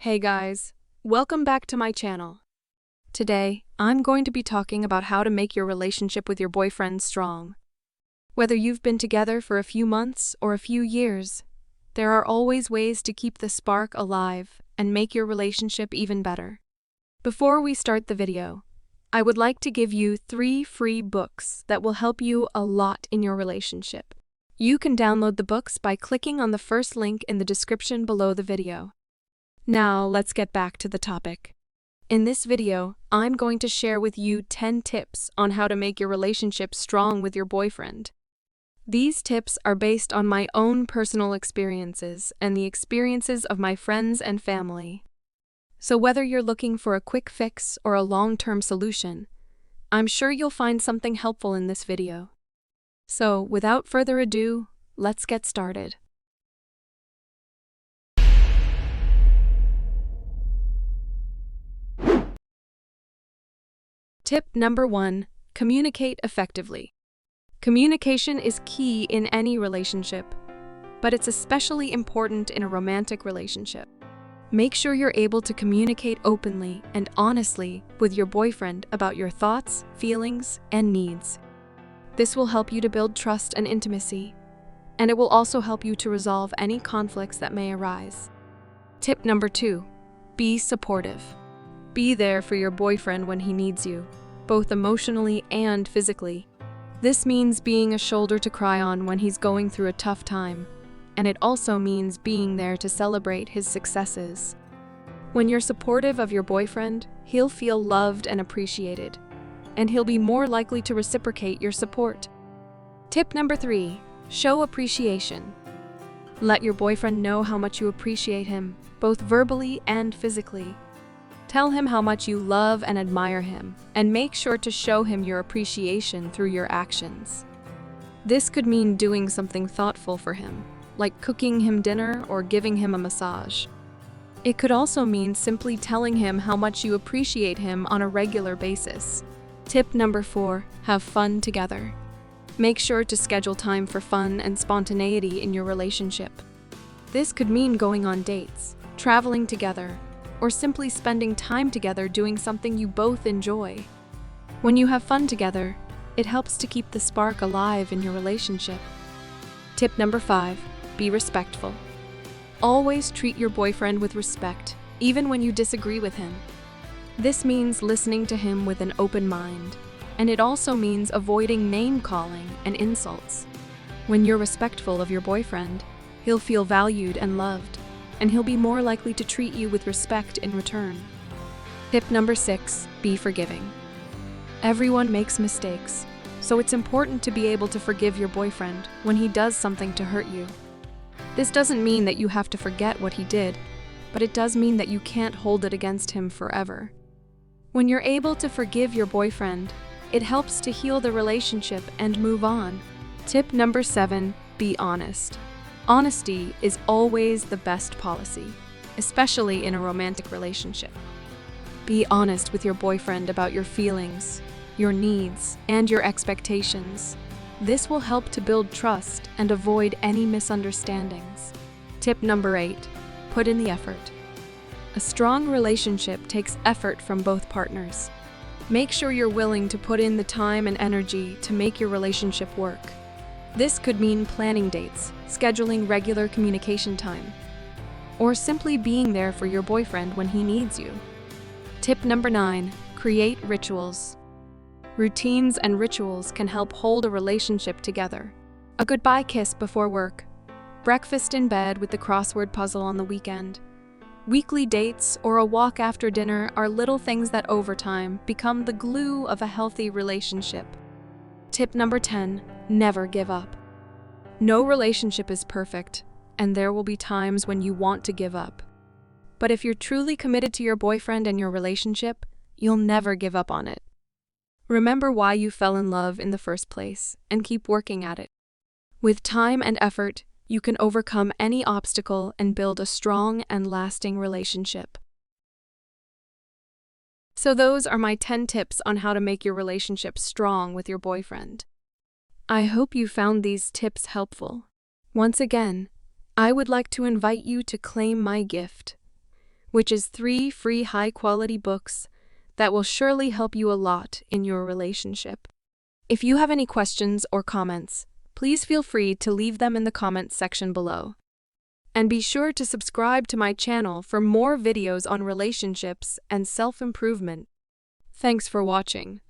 Hey guys, welcome back to my channel. Today, I'm going to be talking about how to make your relationship with your boyfriend strong. Whether you've been together for a few months or a few years, there are always ways to keep the spark alive and make your relationship even better. Before we start the video, I would like to give you 3 free books that will help you a lot in your relationship. You can download the books by clicking on the first link in the description below the video. Now, let's get back to the topic. In this video, I'm going to share with you 10 tips on how to make your relationship strong with your boyfriend. These tips are based on my own personal experiences and the experiences of my friends and family. So whether you're looking for a quick fix or a long-term solution, I'm sure you'll find something helpful in this video. So, without further ado, let's get started. Tip number 1. Communicate effectively. Communication is key in any relationship, but it's especially important in a romantic relationship. Make sure you're able to communicate openly and honestly with your boyfriend about your thoughts, feelings, and needs. This will help you to build trust and intimacy, and it will also help you to resolve any conflicts that may arise. Tip number 2. Be supportive. Be there for your boyfriend when he needs you, both emotionally and physically. This means being a shoulder to cry on when he's going through a tough time, and it also means being there to celebrate his successes. When you're supportive of your boyfriend, he'll feel loved and appreciated, and he'll be more likely to reciprocate your support. Tip number 3. Show appreciation. Let your boyfriend know how much you appreciate him, both verbally and physically. Tell him how much you love and admire him, and make sure to show him your appreciation through your actions. This could mean doing something thoughtful for him, like cooking him dinner or giving him a massage. It could also mean simply telling him how much you appreciate him on a regular basis. Tip number 4. Have fun together. Make sure to schedule time for fun and spontaneity in your relationship. This could mean going on dates, traveling together, or simply spending time together doing something you both enjoy. When you have fun together, it helps to keep the spark alive in your relationship. Tip number 5. Be respectful. Always treat your boyfriend with respect, even when you disagree with him. This means listening to him with an open mind, and it also means avoiding name-calling and insults. When you're respectful of your boyfriend, he'll feel valued and loved, and he'll be more likely to treat you with respect in return. Tip number 6. Be forgiving. Everyone makes mistakes, so it's important to be able to forgive your boyfriend when he does something to hurt you. This doesn't mean that you have to forget what he did, but it does mean that you can't hold it against him forever. When you're able to forgive your boyfriend, it helps to heal the relationship and move on. Tip number 7. Be honest. Honesty is always the best policy, especially in a romantic relationship. Be honest with your boyfriend about your feelings, your needs, and your expectations. This will help to build trust and avoid any misunderstandings. Tip number 8. Put in the effort. A strong relationship takes effort from both partners. Make sure you're willing to put in the time and energy to make your relationship work. This could mean planning dates, scheduling regular communication time, or simply being there for your boyfriend when he needs you. Tip number 9. Create rituals. Routines and rituals can help hold a relationship together. A goodbye kiss before work, breakfast in bed with the crossword puzzle on the weekend, weekly dates, or a walk after dinner are little things that over time become the glue of a healthy relationship. Tip number 10. Never give up. No relationship is perfect, and there will be times when you want to give up. But if you're truly committed to your boyfriend and your relationship, you'll never give up on it. Remember why you fell in love in the first place, and keep working at it. With time and effort, you can overcome any obstacle and build a strong and lasting relationship. So those are my 10 tips on how to make your relationship strong with your boyfriend. I hope you found these tips helpful. Once again, I would like to invite you to claim my gift, which is 3 free high-quality books that will surely help you a lot in your relationship. If you have any questions or comments, please feel free to leave them in the comments section below. And be sure to subscribe to my channel for more videos on relationships and self-improvement. Thanks for watching.